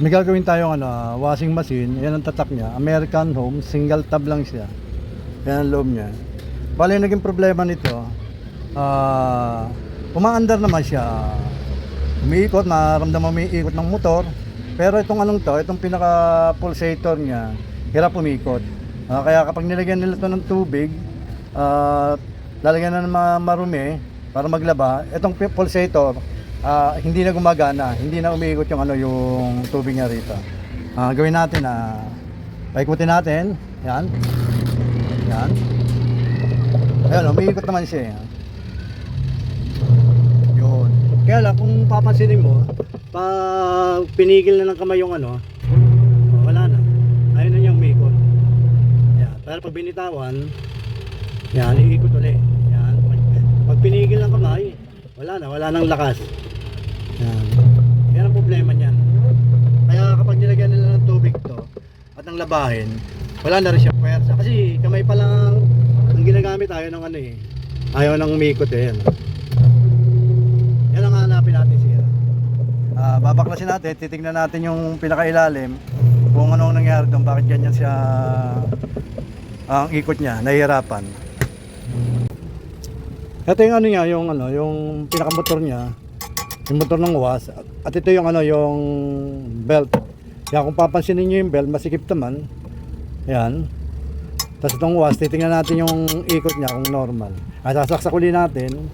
May gagawin tayong washing machine. Yan ang tatak niya, American Home, single tab lang siya. Yan ang loob niya. Bali naging problema nito, umaandar naman siya, umiikot, maramdaman umiikot ng motor. Pero itong itong pinaka pulsator niya, hirap umikot. Kaya kapag nilagyan nila ito ng tubig, lalagyan na ng marumi para maglaba, itong pulsator hindi na gumagana, hindi na umiikot yung tubig niya rito. Gawin natin, paikutin natin. Yan. Yan. Ayan, umiikot naman siya. Yun. Kaya lang, kung papansinin mo, pag pinigil na ng kamay yung wala na. Ayun na niyang umiikot. Yan. Pero pag binitawan, yan, iikot ulit. Yan. Pag pinigil ng kamay, wala nang lakas. Yan. Yan ang problema niyan. Kaya kapag nilagyan nila ng tubig to at ng labahin, wala na rin siya puwersa. Kasi kamay pa lang ang ginagamit, ayaw ng ayaw nang umikot yan. Yan ang hanapin natin siya. Babaklasin natin, titignan natin yung pinakailalim kung ano nangyari doon, bakit ganyan siya ang ikot niya, nahihirapan. Ito yung niya, yung pinakamotor niya, yung motor ng was, at ito yung yung belt. Kaya kung papansinin niyo yung belt, masikip naman. Yan. Tapos itong was, titingnan natin yung ikot niya kung normal. At sasaksak uli natin.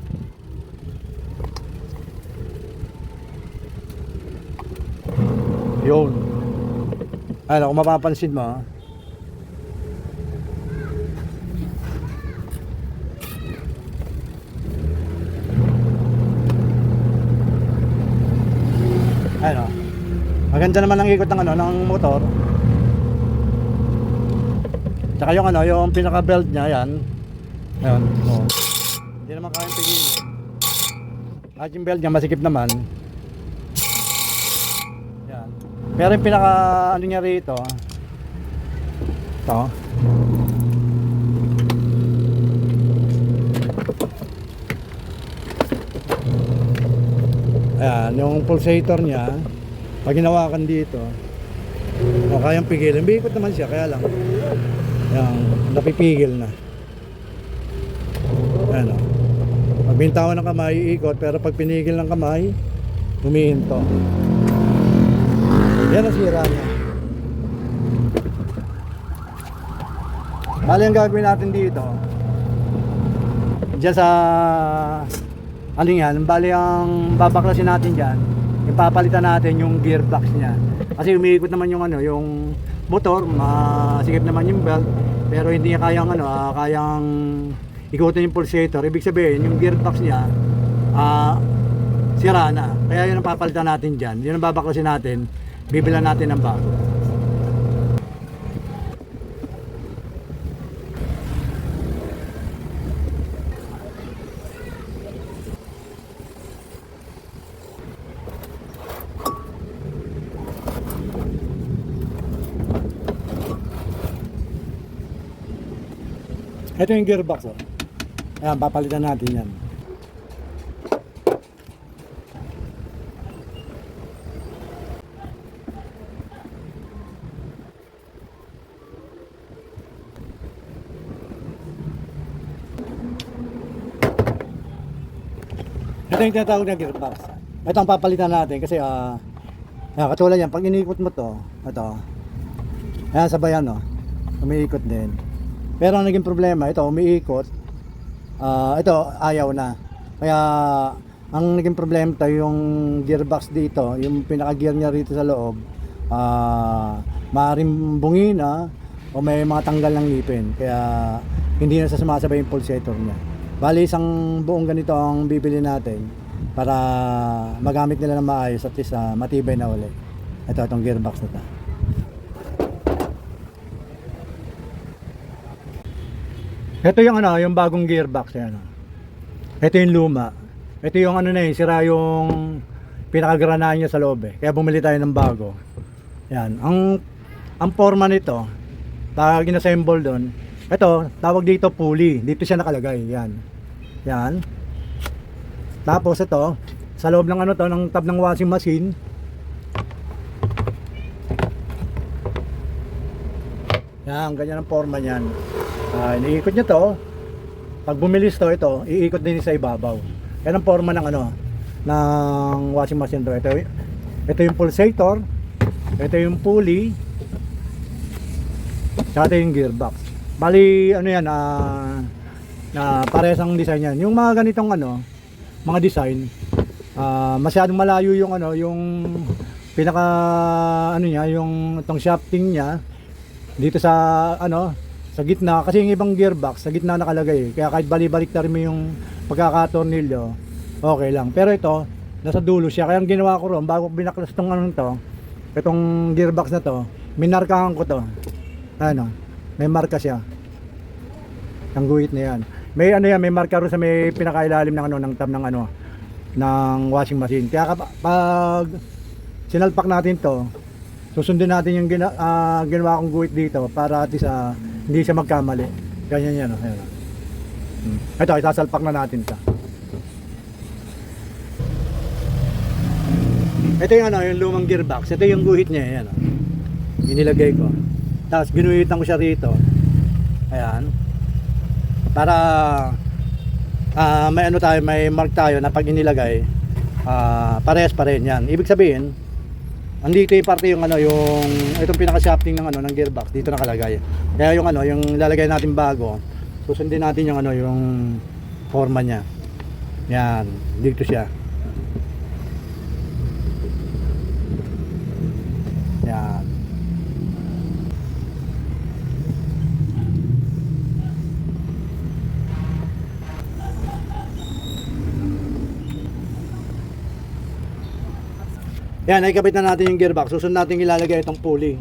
Yun. Kung mapapansin mo, maganda naman ang ikot ng motor. Tsaka yung pinaka belt niya, yan. Ayun. Hindi naman kayang pigilin. At yung belt niya masikip naman. Yan. Pero yung pinaka niya rito, ito. Ayan, yung pulsator niya, pag hinawakan dito, kayang pigilin. Biikot naman siya, kaya lang yan, napipigil na. Ayan, pag bintawan ng kamay, iikot. Pero pag pinigil ng kamay, humihinto. Yan ang sira niya. Bali ang gagawin natin dito, diyan sa yan, bali ang babaklasin natin dyan, ipapalitan natin yung gearbox niya. Kasi umiikot naman yung motor, masikip naman yung belt, pero hindi niya kayang ikutin yung pulsator. Ibig sabihin, yung gearbox niya sira na. Kaya yun ang papalitan natin dyan. Yun ang babaklasin natin, bibilan natin ng bago. Ito yung gearbox. Ayan, papalitan natin yan. Ito yung tinatawag na gearbox. Ito ang papalitan natin kasi katulad yan, pag iniikot mo to, ito, ayan, sabayan, umiikot din. Pero ang naging problema, ito umiikot, ito ayaw na. Kaya ang naging problema tayo yung gearbox dito, yung pinaka gear niya rito sa loob, maaaring bungin o may mga tanggal ng ngipin. Kaya hindi na sumasabay yung pulsator niya. Bali isang buong ganito ang bibili natin para magamit nila na maayos at least matibay na ulit. Ito itong gearbox na ito. Ito yung yung bagong gearbox yan. Ito yung luma. Ito yung sira yung pinakagranaan niya sa loob Kaya bumili tayo ng bago. Yan. Ang forma nito, pag inassemble doon, ito, tawag dito pulley. Dito siya nakalagay. Yan. Yan. Tapos ito, sa loob ng ng tab ng washing machine. Yan, ganyan ang forma niyan. Iniikot niya to. Pag bumilis to, ito, iikot din sa ibabaw. Yan ang forma ng ano, ng washing machine to. Ito yung pulsator, ito yung pulley, saka ito yung gearbox. Bali, ano yan, parehas ang design yan. Yung mga ganitong ano, mga design, masyadong malayo yung ano, yung pinaka ano niya, yung itong shafting niya dito sa ano, sa gitna, kasi yung ibang gearbox sa gitna nakalagay. Kaya kahit bali-balik na rin mo yung pagkakatornilyo, okay lang. Pero ito, nasa dulo siya. Kaya ang ginawa ko ron, bago binaklas tong ano to, itong gearbox na to, minarkahan ko to. Ano, may marka siya. Ang guhit na yan. May ano yan, may marka ron sa may pinakailalim ng ano, ng tab ng ano, ng washing machine. Kaya pag sinalpak natin to, susundin natin yung ginawa kong guhit dito para at least hindi siya magkamali. Ganyan yan. Ayan. Ito, isasalpak na natin ito. Ito yung ano, yung lumang gearbox. Ito yung guhit niya. Ayan. Inilagay ko. Tapos ginuhitan ko siya rito. Ayan. Para may ano tayo, may mark tayo na pag inilagay, parehas pa rin yan. Ibig sabihin, andito yung parte yung ano, yung itong pinaka-shafting ng ano, ng gearbox dito nakalagay. Kaya yung ano, yung lalagay natin bago, susundin natin yung ano, yung forma niya. Yan, dito siya. Yan. Yan, ikabit na natin yung gearbox. Susunod natin ilalagay itong pulley.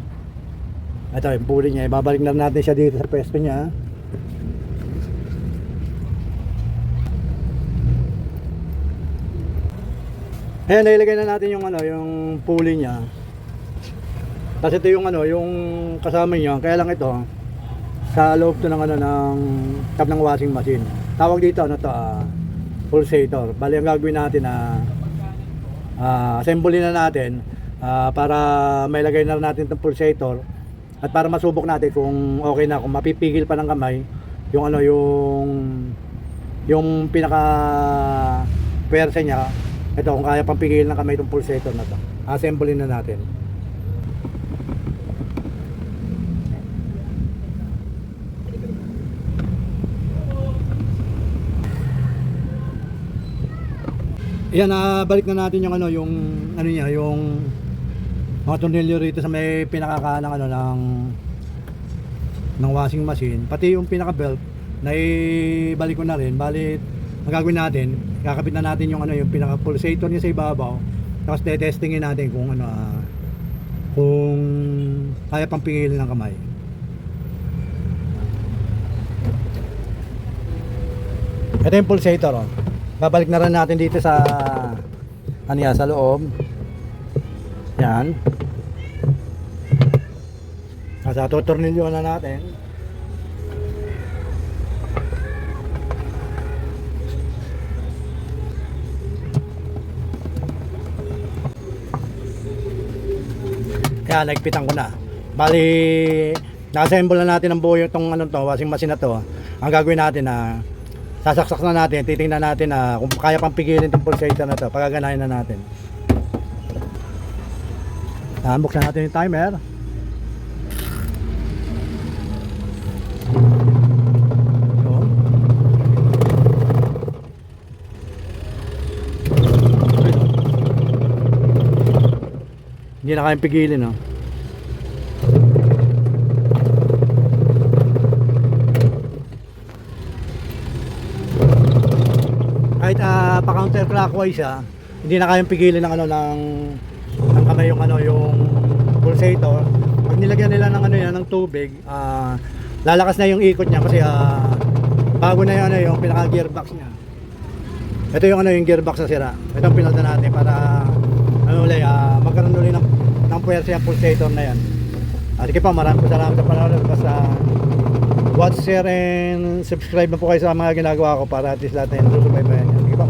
Ito yung pulley niya. Ibabalik na natin siya dito sa pwesto niya. Ayan, nailagay na natin yung ano, yung pulley niya. Tapos ito yung ano, yung kasama niya. Kaya lang ito, sa loob to ng ano, ng tab ng washing machine. Tawag dito ano to, pulsator. Bali ang gagawin natin assembly na natin para may lagay na natin itong pulsator at para masubok natin kung okay na, kung mapipigil pa ng kamay yung ano, yung pinaka pwersa niya. Ito, kung kaya pang pigil ng kamay itong pulsator na to, assembly na natin. Yan, balik na natin yung ano, yung ano niya, yung mga tornilyo rito sa may pinakakaan ng ano, ng washing machine, pati yung pinaka belt na ibalik ko na rin. Bali, ang gagawin natin, kakabit na natin yung ano, yung pinaka pulsator niya sa ibabaw. Tapos testingin natin kung ano, kung kaya pang pingilin ng kamay. Ito yung pulsator, oh. Babalik na rin natin dito sa ano yan, sa loob. Yan. Sa tutornilyo na natin. Yan, nagpitan ko na. Bali, naka-assemble na natin ang buo itong ano to, washing machine na to. Ang gagawin natin sasaksak na natin, titingnan natin kung kaya pang pigilin itong pulsator na to, pagaganahin na natin. Buksan natin yung timer. Hindi na kayang pigilin, no? Kahit pa-counterclockwise hindi na kayang pigilin ng ano, ng kamay yung ano, yung pulsator. Pag nilagyan nila ng ano yan, ng tubig, lalakas na yung ikot niya kasi bago na yung ano, yung pinaka gearbox niya. Ito yung ano, yung gearbox na sira. Ito ang pinalta natin para ano ulit, magkaroon ulit ng puwersa yung pulsator na yan. Sige pa, maraming salamat sa panonood. Basta watch, share, and subscribe na po kayo sa mga ginagawa ko para at least lahat na yung susubaybayan yan. Sige pa,